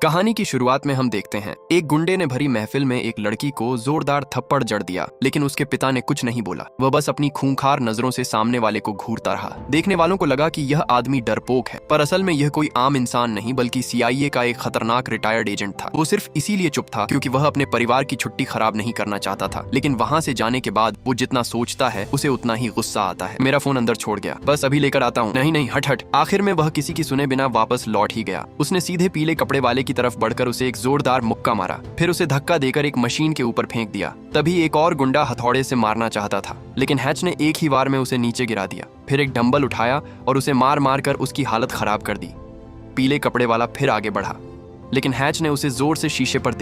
कहानी की शुरुआत में हम देखते हैं एक गुंडे ने भरी महफिल में एक लड़की को जोरदार थप्पड़ जड़ दिया, लेकिन उसके पिता ने कुछ नहीं बोला। वह बस अपनी खूंखार नजरों से सामने वाले को घूरता रहा। देखने वालों को लगा कि यह आदमी डरपोक है, पर असल में यह कोई आम इंसान नहीं बल्कि CIA का एक खतरनाक रिटायर्ड एजेंट था। वो सिर्फ इसीलिए चुप था क्योंकि वह अपने परिवार की छुट्टी खराब नहीं करना चाहता था, लेकिन वहाँ से जाने के बाद वो जितना सोचता है उसे उतना ही गुस्सा आता है। मेरा फोन अंदर छोड़ गया, बस अभी लेकर आता हूँ। नहीं नहीं, हट हट। आखिर में वह किसी की सुने बिना वापस लौट ही गया। उसने सीधे पीले कपड़े वाले की तरफ बढ़कर उसे एक जोरदार मुक्का मारा, फिर उसे धक्का देकर एक मशीन के ऊपर फेंक दिया। तभी एक और गुंडा हथौड़े से मारना चाहता था, लेकिन हैच ने एक ही वार में उसे नीचे गिरा दिया। फिर एक डंबल उठाया और उसे मार मार कर उसकी हालत खराब कर दी। पीले कपड़े वाला फिर आगे बढ़ा, लेकिन हैच ने उसे जोर से शीशे पर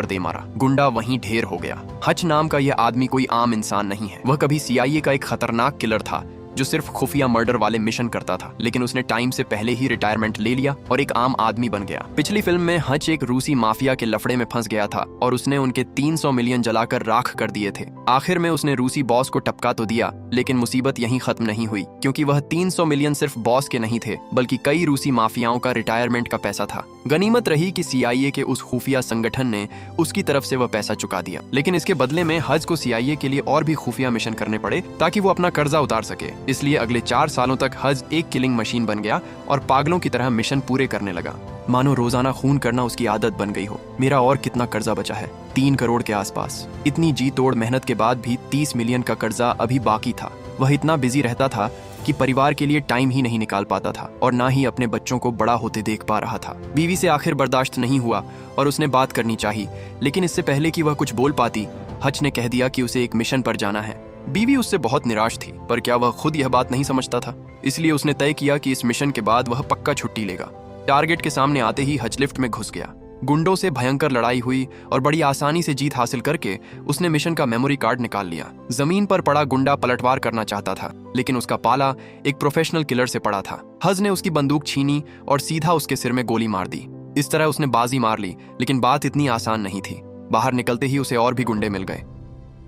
दे मारा। गुंडा वहीं ढेर हो गया। हच नाम का यह आदमी कोई आम इंसान नहीं है। वह कभी CIA का एक खतरनाक किलर था जो सिर्फ खुफिया मर्डर वाले मिशन करता था, लेकिन उसने टाइम से पहले ही रिटायरमेंट ले लिया और एक आम आदमी बन गया। पिछली फिल्म में हच एक रूसी माफिया के लफड़े में फंस गया था और उसने उनके 300 मिलियन जलाकर राख कर दिए थे। आखिर में उसने रूसी बॉस को टपका तो दिया, लेकिन मुसीबत यहीं खत्म नहीं हुई, क्योंकि वह 300 मिलियन सिर्फ बॉस के नहीं थे बल्कि कई रूसी माफियाओं का रिटायरमेंट का पैसा था। गनीमत रही कि CIA के उस खुफिया संगठन ने उसकी तरफ से वह पैसा चुका दिया, लेकिन इसके बदले में हज को CIA के लिए और भी खुफिया मिशन करने पड़े ताकि वो अपना कर्जा उतार सके। इसलिए अगले 4 सालों तक हज एक किलिंग मशीन बन गया और पागलों की तरह मिशन पूरे करने लगा, मानो रोजाना खून करना उसकी आदत बन गई हो। मेरा और कितना कर्जा बचा है? 3 करोड़ के आसपास। इतनी जी तोड़ मेहनत के बाद भी 30 मिलियन का कर्जा अभी बाकी था। वह इतना बिजी रहता था कि परिवार के लिए टाइम ही नहीं निकाल पाता था और ना ही अपने बच्चों को बड़ा होते देख पा रहा था। बीवी से आखिर बर्दाश्त नहीं हुआ और उसने बात करनी चाहिए, लेकिन इससे पहले कि वह कुछ बोल पाती, हच ने कह दिया कि उसे एक मिशन पर जाना है। बीवी उससे बहुत निराश थी, पर क्या वह खुद यह बात नहीं समझता था? इसलिए उसने तय किया कि इस मिशन के बाद वह पक्का छुट्टी लेगा। टारगेट के सामने आते ही हच लिफ्ट में घुस गया। गुंडों से भयंकर लड़ाई हुई और बड़ी आसानी से जीत हासिल करके उसने मिशन का मेमोरी कार्ड निकाल लिया। जमीन पर पड़ा गुंडा पलटवार करना चाहता था, लेकिन उसका पाला एक प्रोफेशनल किलर से पड़ा था। हज ने उसकी बंदूक छीनी और सीधा उसके सिर में गोली मार दी। इस तरह उसने बाजी मार ली, लेकिन बात इतनी आसान नहीं थी। बाहर निकलते ही उसे और भी गुंडे मिल गए।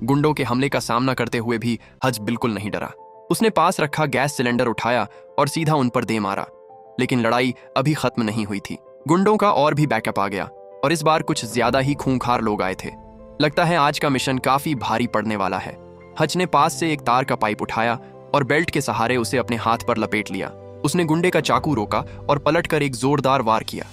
गुंडों के हमले का सामना करते हुए भी हज बिल्कुल नहीं डरा। उसने पास रखा गैस सिलेंडर उठाया और सीधा उन पर दे मारा, लेकिन लड़ाई अभी खत्म नहीं हुई थी। गुंडों का और भी बैकअप आ गया और इस बार कुछ ज्यादा ही खूंखार लोग आए थे। लगता है आज का मिशन काफी भारी पड़ने वाला है। हच ने पास से एक तार का पाइप उठाया और बेल्ट के सहारे उसे अपने हाथ पर लपेट लिया। उसने गुंडे का चाकू रोका और पलटकर एक जोरदार वार किया।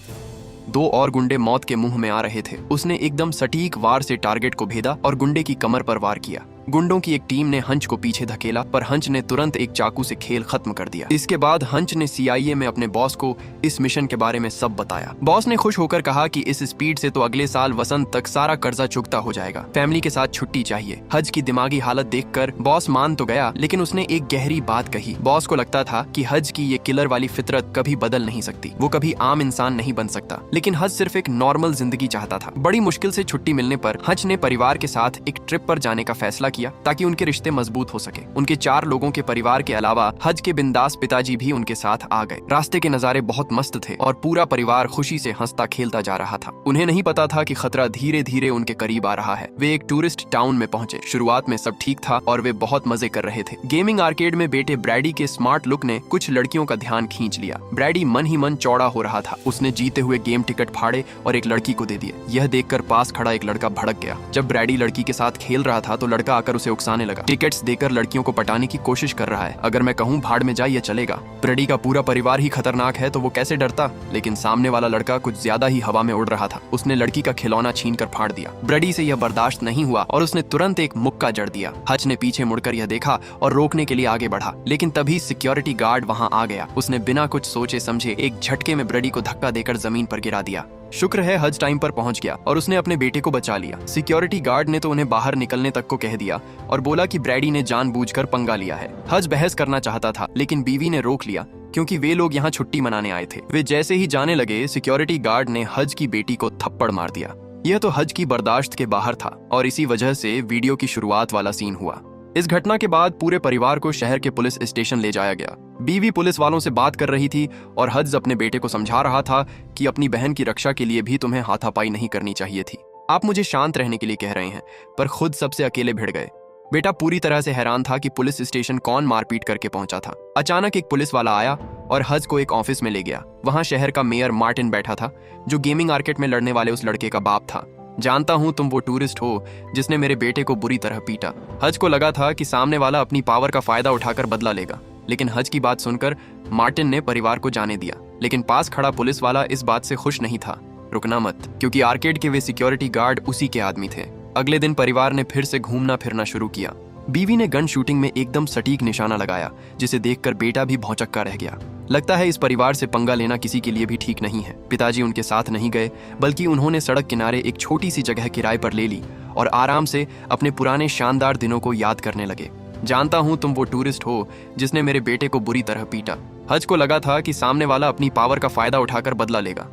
2 और गुंडे मौत के मुंह में आ रहे थे। उसने एकदम सटीक वार से टारगेट को भेदा और गुंडे की कमर पर वार किया। गुंडों की एक टीम ने हंच को पीछे धकेला, पर हंच ने तुरंत एक चाकू से खेल खत्म कर दिया। इसके बाद हंच ने CIA में अपने बॉस को इस मिशन के बारे में सब बताया। बॉस ने खुश होकर कहा कि इस स्पीड से तो अगले साल वसंत तक सारा कर्जा चुकता हो जाएगा। फैमिली के साथ छुट्टी चाहिए। हज की दिमागी हालत देखकर बॉस मान तो गया, लेकिन उसने एक गहरी बात कही। बॉस को लगता था कि हज की ये किलर वाली फितरत कभी बदल नहीं सकती। वो कभी आम इंसान नहीं बन सकता, लेकिन हज सिर्फ एक नॉर्मल जिंदगी चाहता था। बड़ी मुश्किल से छुट्टी मिलने पर हज ने परिवार के साथ एक ट्रिप पर जाने का फैसला किया ताकि उनके रिश्ते मजबूत हो सके। उनके 4 लोगों के परिवार के अलावा हज के बिंदास पिताजी भी उनके साथ आ गए। रास्ते के नजारे बहुत मस्त थे और पूरा परिवार खुशी से हंसता खेलता जा रहा था। उन्हें नहीं पता था कि खतरा धीरे धीरे उनके करीब आ रहा है। वे एक टूरिस्ट टाउन में पहुंचे। शुरुआत में सब ठीक था और वे बहुत मजे कर रहे थे। गेमिंग आर्केड में बेटे ब्रैडी के स्मार्ट लुक ने कुछ लड़कियों का ध्यान खींच लिया। ब्रैडी मन ही मन चौड़ा हो रहा था। उसने जीते हुए गेम टिकट फाड़े और एक लड़की को दे दिए। यह देखकर पास खड़ा एक लड़का भड़क गया। जब ब्रैडी लड़की के साथ खेल रहा था तो लड़का आकर उसे उकसाने लगा। टिकट्स देकर लड़कियों को पटाने की कोशिश कर रहा है। अगर मैं कहूँ भाड़ में जाइए चलेगा। ब्रैडी का पूरा परिवार ही खतरनाक है तो वो कैसे डरता? लेकिन सामने वाला लड़का कुछ ज्यादा ही हवा में उड़ रहा था। उसने लड़की का खिलौना छीनकर फाड़ दिया। ब्रैडी से यह बर्दाश्त नहीं हुआ और उसने तुरंत एक मुक्का जड़ दिया। हच ने पीछे मुड़कर यह देखा और रोकने के लिए आगे बढ़ा, लेकिन तभी सिक्योरिटी गार्ड वहां आ गया। उसने बिना कुछ सोचे समझे एक झटके में ब्रैडी को धक्का देकर जमीन पर गिरा दिया। शुक्र है हज टाइम पर पहुंच गया और उसने अपने बेटे को बचा लिया। सिक्योरिटी गार्ड ने तो उन्हें बाहर निकलने तक को कह दिया और बोला कि ब्रैडी ने जानबूझकर पंगा लिया है। हज बहस करना चाहता था, लेकिन बीवी ने रोक लिया क्योंकि वे लोग यहाँ छुट्टी मनाने आए थे। वे जैसे ही जाने लगे, सिक्योरिटी गार्ड ने हज की बेटी को थप्पड़ मार दिया। यह तो हज की बर्दाश्त के बाहर था और इसी वजह से वीडियो की शुरुआत वाला सीन हुआ। इस घटना के बाद पूरे परिवार को शहर के पुलिस स्टेशन ले जाया गया। बीवी पुलिस वालों से बात कर रही थी और हज अपने बेटे को समझा रहा था कि अपनी बहन की रक्षा के लिए भी तुम्हें हाथापाई नहीं करनी चाहिए थी। आप मुझे शांत रहने के लिए कह रहे हैं, पर खुद सबसे अकेले भिड़ गए। बेटा पूरी तरह से हैरान था कि पुलिस स्टेशन कौन मारपीट करके पहुंचा था। अचानक एक पुलिस वाला आया और हज को एक ऑफिस में ले गया। वहां शहर का मेयर मार्टिन बैठा था, जो गेमिंग मार्केट में लड़ने वाले उस लड़के का बाप था। जानता हूं तुम वो टूरिस्ट हो जिसने मेरे बेटे को बुरी तरह पीटा। हज को लगा था कि सामने वाला अपनी पावर का फायदा उठाकर बदला लेगा, लेकिन हज की बात सुनकर मार्टिन ने परिवार को जाने दिया। लेकिन पास खड़ा पुलिस वाला इस बात से खुश नहीं था। रुकना मत, क्योंकि आर्केड के वे सिक्योरिटी गार्ड उसी के आदमी थे। अगले दिन परिवार ने फिर से घूमना फिरना शुरू किया। बीवी ने गन शूटिंग में एकदम सटीक निशाना लगाया, जिसे देखकर बेटा भी भौंचक्का रह गया। लगता है इस परिवार से पंगा लेना किसी के लिए भी ठीक नहीं है। पिताजी उनके साथ नहीं गए, बल्कि उन्होंने सड़क किनारे एक छोटी सी जगह किराए पर ले ली और आराम से अपने पुराने शानदार दिनों को याद करने लगे। जानता हूं तुम वो टूरिस्ट हो जिसने मेरे बेटे को बुरी तरह पीटा। हज को लगा था कि सामने वाला अपनी पावर का फायदा उठाकर बदला लेगा,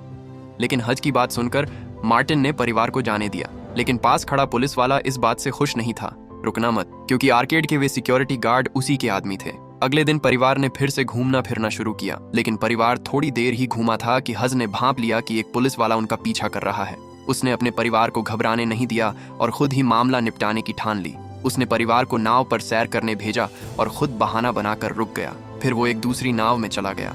लेकिन हज की बात सुनकर मार्टिन ने परिवार को जाने दिया। लेकिन पास खड़ा पुलिस वाला इस बात से खुश नहीं था। रुकना मत, क्योंकि आर्केड के वे सिक्योरिटी गार्ड उसी के आदमी थे। अगले दिन परिवार ने फिर से घूमना फिरना शुरू किया, लेकिन परिवार थोड़ी देर ही घूमा था कि हज ने भांप लिया कि एक पुलिस वाला उनका पीछा कर रहा है। उसने अपने परिवार को घबराने नहीं दिया और खुद ही मामला निपटाने की ठान ली। उसने परिवार को नाव पर सैर करने भेजा और खुद बहाना बनाकर रुक गया। फिर वो एक दूसरी नाव में चला गया।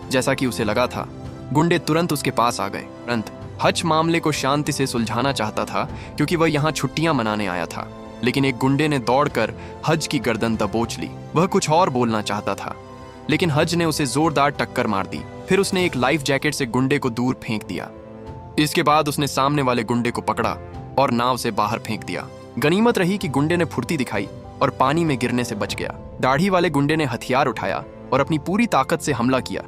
जैसा कि उसे लगा था, गुंडे तुरंत उसके पास आ गए। तुरंत हज मामले को शांति से सुलझाना चाहता था, क्योंकि वह यहाँ छुट्टियां मनाने आया था। लेकिन एक गुंडे ने दौड़कर हज की गर्दन दबोच ली। वह कुछ और बोलना चाहता था, लेकिन हज ने उसे जोरदार टक्कर मार दी। फिर उसने एक लाइफ जैकेट से गुंडे को दूर फेंक दिया। इसके बाद उसने सामने वाले गुंडे को पकड़ा और नाव से बाहर फेंक दिया। गनीमत रही कि गुंडे ने फुर्ती दिखाई और पानी में गिरने से बच गया। दाढ़ी वाले गुंडे ने हथियार उठाया और अपनी पूरी ताकत से हमला किया,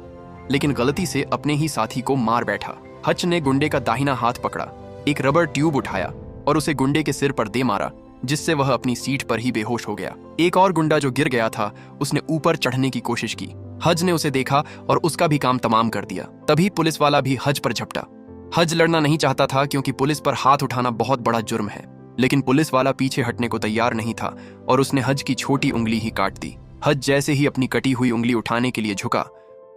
लेकिन गलती से अपने ही साथी को मार बैठा। हच ने गुंडे का दाहिना हाथ पकड़ा, एक रबर ट्यूब उठाया और उसे गुंडे के सिर पर दे मारा, जिससे वह अपनी सीट पर ही बेहोश हो गया। एक और गुंडा जो गिर गया था, उसने ऊपर चढ़ने की कोशिश की। हज ने उसे देखा और उसका भी काम तमाम कर दिया। तभी पुलिस वाला भी हज पर झपटा। हज लड़ना नहीं चाहता था, क्योंकि पुलिस पर हाथ उठाना बहुत बड़ा जुर्म है, लेकिन पुलिस वाला पीछे हटने को तैयार नहीं था और उसने हज की छोटी उंगली ही काट दी। हज जैसे ही अपनी कटी हुई उंगली उठाने के लिए झुका,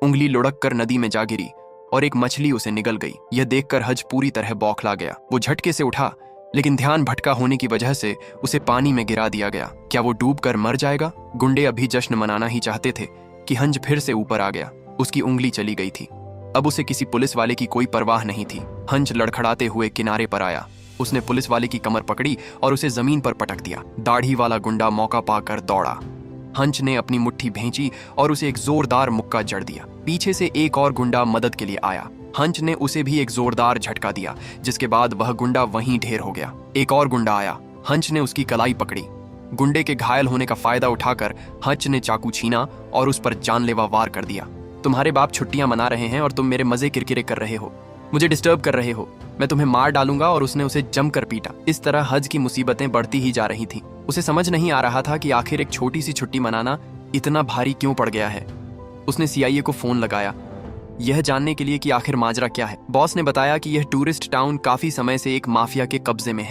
उंगली लुढ़क कर नदी में जा गिरी और एक मछली उसे निगल गई। यह देखकर हज पूरी तरह बौखला गया। वो झटके से उठा, लेकिन ध्यान भटका होने की वजह से उसे पानी में गिरा दिया गया। क्या वो डूबकर मर जाएगा? गुंडे अभी जश्न मनाना ही चाहते थे कि हंज फिर से ऊपर आ गया। उसकी उंगली चली गई थी। अब उसे किसी पुलिस वाले की कोई परवाह नहीं थी। हंज लड़खड़ाते हुए किनारे पर आया। उसने पुलिस वाले की कमर पकड़ी और उसे जमीन पर पटक दिया। दाढ़ी वाला गुंडा मौका पाकर दौड़ा। हंच ने अपनी मुट्ठी भेंची और उसे एक जोरदार मुक्का जड़ दिया। पीछे से एक और गुंडा मदद के लिए आया। हंच ने उसे भी एक जोरदार झटका दिया, जिसके बाद वह गुंडा वहीं ढेर हो गया। एक और गुंडा आया। हंच ने उसकी कलाई पकड़ी। गुंडे के घायल होने का फायदा उठाकर हंच ने चाकू छीना और उस पर जानलेवा वार कर दिया। तुम्हारे बाप छुट्टियां मना रहे हैं और तुम मेरे मजे किरकिरे कर रहे हो, मुझे डिस्टर्ब कर रहे हो, मैं तुम्हें मार डालूंगा। और उसने उसे जमकर पीटा। इस तरह हज की मुसीबतें बढ़ती ही जा रही थीं। उसे समझ नहीं आ रहा था कि आखिर एक छोटी सी छुट्टी मनाना इतना भारी क्यों पड़ गया है। उसने सीआईए को फोन लगाया, यह जानने के लिए कि आखिर माजरा क्या है। बॉस ने बताया कि यह टूरिस्ट टाउन काफी समय से एक माफिया के कब्जे में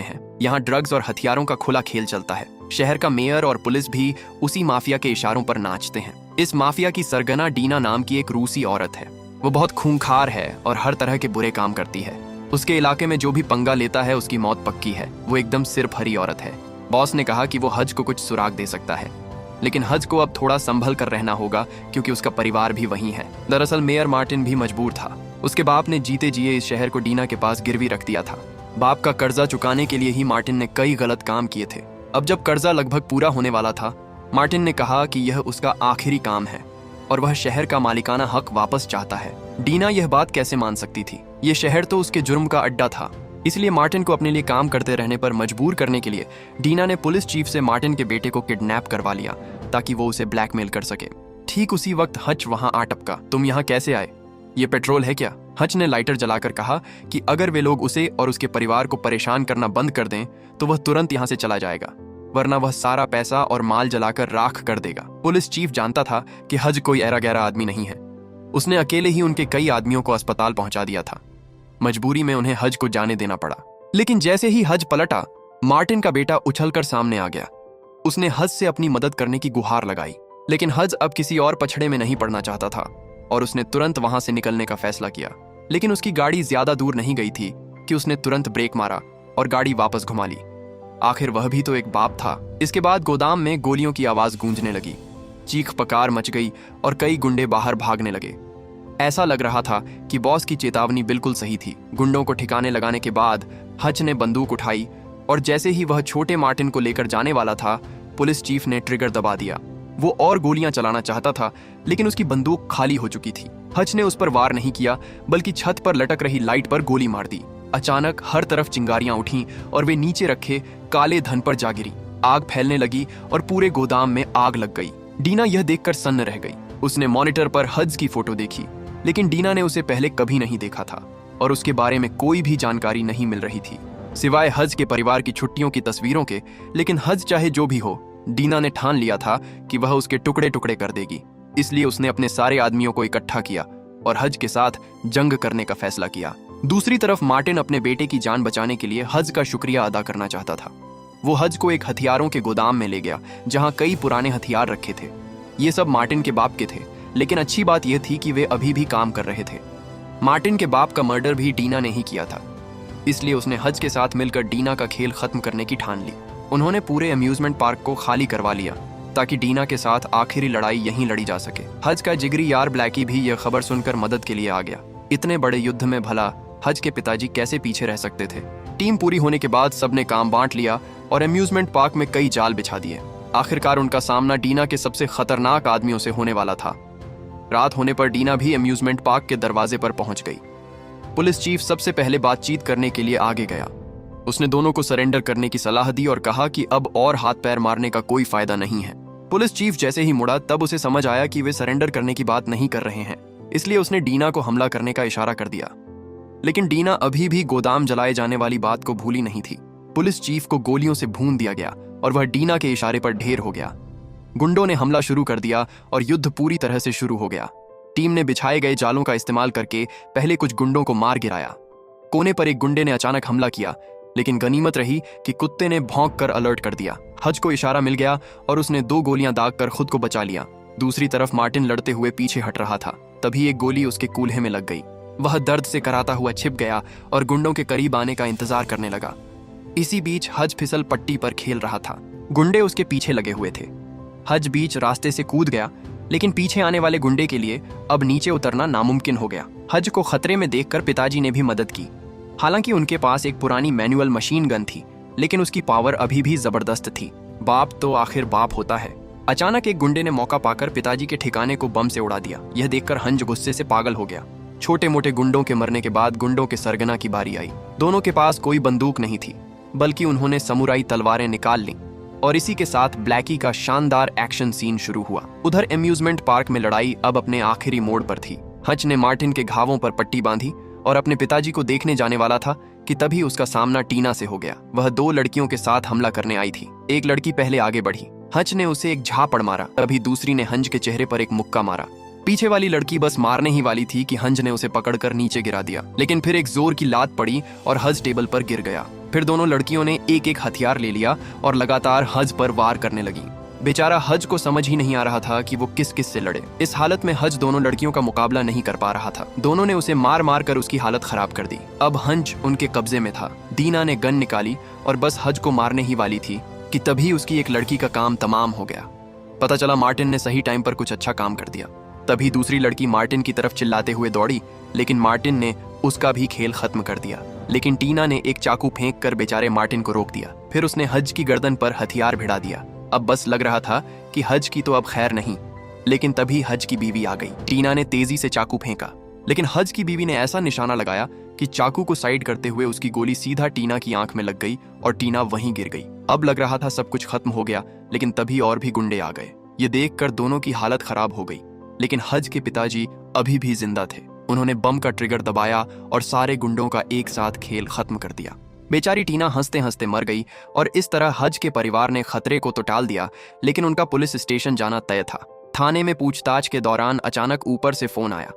है। यहाँ ड्रग्स और हथियारों का खुला खेल चलता है। शहर का मेयर और पुलिस भी उसी माफिया के इशारों पर नाचते हैं। इस माफिया की सरगना डीना नाम की एक रूसी औरत है। वो बहुत खूंखार है और हर तरह के बुरे काम करती है। उसके इलाके में जो भी पंगा लेता है उसकी मौत पक्की है। वो एकदम सिर भरी औरत है। बॉस ने कहा कि वो हज को कुछ सुराग दे सकता है, लेकिन हज को अब थोड़ा संभल कर रहना होगा, क्योंकि उसका परिवार भी वहीं है। दरअसल मेयर मार्टिन भी मजबूर था। उसके बाप ने जीते जिए इस शहर को डीना के पास गिरवी रख दिया था। बाप का कर्जा चुकाने के लिए ही मार्टिन ने कई गलत काम किए थे। अब जब कर्जा लगभग पूरा होने वाला था, मार्टिन ने कहा कि यह उसका आखिरी काम है और वह शहर का मालिकाना हक वापस चाहता है। डीना यह बात कैसे मान सकती थी? यह शहर तो उसके जुर्म का अड्डा था। इसलिए मार्टिन को अपने लिए काम करते रहने पर मजबूर करने के लिए डीना ने पुलिस चीफ से मार्टिन के बेटे को किडनैप करवा लिया, ताकि वो उसे ब्लैकमेल कर सके। ठीक उसी वक्त हच वहां आ टपका। तुम यहाँ कैसे आए? ये पेट्रोल है क्या? हच ने लाइटर जलाकर कहा कि अगर वे लोग उसे और उसके परिवार को परेशान करना बंद कर दें तो वह तुरंत यहाँ से चला जाएगा, वरना वह सारा पैसा और माल जलाकर राख कर देगा। पुलिस चीफ जानता था कि हज कोई ऐरा गैरा आदमी नहीं है। उसने अकेले ही उनके कई आदमियों को अस्पताल पहुंचा दिया था। मजबूरी में उन्हें हज को जाने देना पड़ा। लेकिन जैसे ही हज पलटा, मार्टिन का बेटा उछलकर सामने आ गया। उसने हज से अपनी मदद करने की गुहार लगाई, लेकिन हज अब किसी और पछड़े में नहीं पड़ना चाहता था और उसने तुरंत वहां से निकलने का फैसला किया। लेकिन उसकी गाड़ी ज्यादा दूर नहीं गई थी कि उसने तुरंत ब्रेक मारा और गाड़ी वापस घुमा ली। आखिर वह भी तो एक बाप था। इसके बाद गोदाम में गोलियों की आवाज गूंजने लगी, चीख पकार मच गई और कई गुंडे बाहर भागने लगे। ऐसा लग रहा था कि बॉस की चेतावनी बिल्कुल सही थी। गुंडों को ठिकाने लगाने के बाद हच ने बंदूक उठाई और जैसे ही वह छोटे मार्टिन को लेकर जाने वाला था, पुलिस चीफ ने ट्रिगर दबा दिया। वो और गोलियां चलाना चाहता था, लेकिन उसकी बंदूक खाली हो चुकी थी। हच ने उस पर वार नहीं किया, बल्कि छत पर लटक रही लाइट पर गोली मार दी। अचानक हर तरफ चिंगारियां उठीं और वे नीचे रखे काले धन पर जा गिरी। आग फैलने लगी और पूरे गोदाम में आग लग गई। डीना यह देखकर सन्न रह गई। उसने मॉनिटर पर हज की फोटो देखी, लेकिन डीना ने उसे पहले कभी नहीं देखा था और उसके बारे में कोई भी जानकारी नहीं मिल रही थी, सिवाय हज के परिवार की छुट्टियों की तस्वीरों के। लेकिन हज चाहे जो भी हो, डीना ने ठान लिया था कि वह उसके टुकड़े टुकड़े कर देगी। इसलिए उसने अपने सारे आदमियों को इकट्ठा किया और हज के साथ जंग करने का फैसला किया। दूसरी तरफ मार्टिन अपने बेटे की जान बचाने के लिए हज का शुक्रिया अदा करना चाहता था। वो हज को एक हथियारों के गोदाम में ले गया, जहां कई पुराने हथियार रखे थे। ये सब मार्टिन के बाप के थे, लेकिन अच्छी बात यह थी कि वे अभी भी काम कर रहे थे। मार्टिन के बाप का मर्डर भी डीना ने ही किया था, इसलिए उसने हज के साथ मिलकर डीना का खेल खत्म करने की ठान ली। उन्होंने पूरे अम्यूजमेंट पार्क को खाली करवा लिया ताकि डीना के साथ आखिरी लड़ाई यहीं लड़ी जा सके। हज का जिगरी यार ब्लैकी भी यह खबर सुनकर मदद के लिए आ गया। इतने बड़े युद्ध में भला हज के पिताजी कैसे पीछे रह सकते थे। टीम पूरी होने के बाद सबने काम बांट लिया और अम्यूजमेंट पार्क में कई जाल बिछा दिए। आखिरकार उनका सामना डीना के सबसे खतरनाक आदमियों से होने वाला था। रात होने पर डीना भी अम्यूजमेंट पार्क के दरवाजे पर पहुंच गई। पुलिस चीफ सबसे पहले बातचीत करने के लिए आगे गया। उसने दोनों को सरेंडर करने की सलाह दी और कहा कि अब और हाथ पैर मारने का कोई फायदा नहीं है। पुलिस चीफ जैसे ही मुड़ा, तब उसे समझ आया कि वे सरेंडर करने की बात नहीं कर रहे हैं, इसलिए उसने डीना को हमला करने का इशारा कर दिया। लेकिन डीना अभी भी गोदाम जलाए जाने वाली बात को भूली नहीं थी। पुलिस चीफ को गोलियों से भून दिया गया और वह डीना के इशारे पर ढेर हो गया। गुंडों ने हमला शुरू कर दिया और युद्ध पूरी तरह से शुरू हो गया। टीम ने बिछाए गए जालों का इस्तेमाल करके पहले कुछ गुंडों को मार गिराया। कोने पर एक गुंडे ने अचानक हमला किया, लेकिन गनीमत रही कि कुत्ते ने भौंक कर अलर्ट कर दिया। हज को इशारा मिल गया और उसने 2 गोलियां दागकर खुद को बचा लिया। दूसरी तरफ मार्टिन लड़ते हुए पीछे हट रहा था। तभी एक गोली उसके कूल्हे में लग गई। वह दर्द से कराता हुआ छिप गया और गुंडों के करीब आने का इंतजार करने लगा। इसी बीच हज फिसल पट्टी पर खेल रहा था। गुंडे उसके पीछे लगे हुए थे। हज बीच रास्ते से कूद गया, लेकिन पीछे आने वाले गुंडे के लिए अब नीचे उतरना नामुमकिन हो गया। हज को खतरे में देखकर पिताजी ने भी मदद की। हालांकि उनके पास एक पुरानी मैनुअल मशीन गन थी, लेकिन उसकी पावर अभी भी जबरदस्त थी। बाप तो आखिर बाप होता है। अचानक एक गुंडे ने मौका पाकर पिताजी के ठिकाने को बम से उड़ा दिया। यह देखकर हंज गुस्से से पागल हो गया। छोटे मोटे गुंडों के मरने के बाद गुंडों के सरगना की बारी आई। दोनों के पास कोई बंदूक नहीं थी, बल्कि उन्होंने समुराई तलवारें निकाल लीं और इसी के साथ ब्लैकी का शानदार एक्शन सीन शुरू हुआ। उधर अम्यूजमेंट पार्क में लड़ाई अब अपने आखिरी मोड़ पर थी। हच ने मार्टिन के घावों पर पट्टी बांधी और अपने पिताजी को देखने जाने वाला था कि तभी उसका सामना टीना से हो गया। वह 2 लड़कियों के साथ हमला करने आई थी। एक लड़की पहले आगे बढ़ी। हच ने उसे एक झापड़ मारा, तभी दूसरी ने हंज के चेहरे पर एक मुक्का मारा। पीछे वाली लड़की बस मारने ही वाली थी कि हंज ने उसे पकड़कर नीचे गिरा दिया, लेकिन फिर एक जोर की लात पड़ी और हज टेबल पर गिर गया। फिर दोनों लड़कियों ने एक एक हथियार ले लिया और लगातार हज पर वार करने लगी। बेचारा हज को समझ ही नहीं आ रहा था कि वो किस किस से लड़े। इस हालत में हज दोनों लड़कियों का मुकाबला नहीं कर पा रहा था। दोनों ने उसे मार मार कर उसकी हालत खराब कर दी। अब हंज उनके कब्जे में था। दीना ने गन निकाली और बस हज को मारने ही वाली थी कि तभी उसकी एक लड़की का काम तमाम हो गया। पता चला मार्टिन ने सही टाइम पर कुछ अच्छा काम कर दिया। तभी दूसरी लड़की मार्टिन की तरफ चिल्लाते हुए दौड़ी, लेकिन मार्टिन ने उसका भी खेल खत्म कर दिया। लेकिन टीना ने एक चाकू फेंक कर बेचारे मार्टिन को रोक दिया। फिर उसने हज की गर्दन पर हथियार भिड़ा दिया। अब बस लग रहा था कि हज की तो अब खैर नहीं, लेकिन तभी हज की बीवी आ गई। टीना ने तेजी से चाकू फेंका, लेकिन हज की बीवी ने ऐसा निशाना लगाया कि चाकू को साइड करते हुए उसकी गोली सीधा टीना की आंख में लग गई और टीना वहीं गिर गई। अब लग रहा था सब कुछ खत्म हो गया, लेकिन तभी और भी गुंडे आ गए। ये देखकर दोनों की हालत खराब हो गई, लेकिन हज के पिताजी अभी भी जिंदा थे। उन्होंने बम का ट्रिगर दबाया और सारे गुंडों का एक साथ खेल खत्म कर दिया। बेचारी टीना हंसते हंसते मर गई और इस तरह हज के परिवार ने खतरे को तो टाल दिया, लेकिन उनका पुलिस स्टेशन जाना तय था। थाने में पूछताछ के दौरान अचानक ऊपर से फोन आया।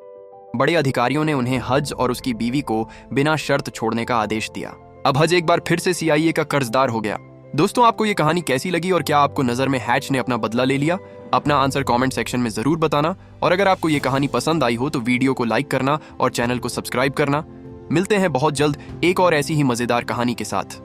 बड़े अधिकारियों ने उन्हें हज और उसकी बीवी को बिना शर्त छोड़ने का आदेश दिया। अब हज एक बार फिर से CIA का कर्जदार हो गया। दोस्तों, आपको ये कहानी कैसी लगी और क्या आपको नजर में हैच ने अपना बदला ले लिया? अपना आंसर कमेंट सेक्शन में जरूर बताना। और अगर आपको ये कहानी पसंद आई हो तो वीडियो को लाइक करना और चैनल को सब्सक्राइब करना। मिलते हैं बहुत जल्द एक और ऐसी ही मजेदार कहानी के साथ।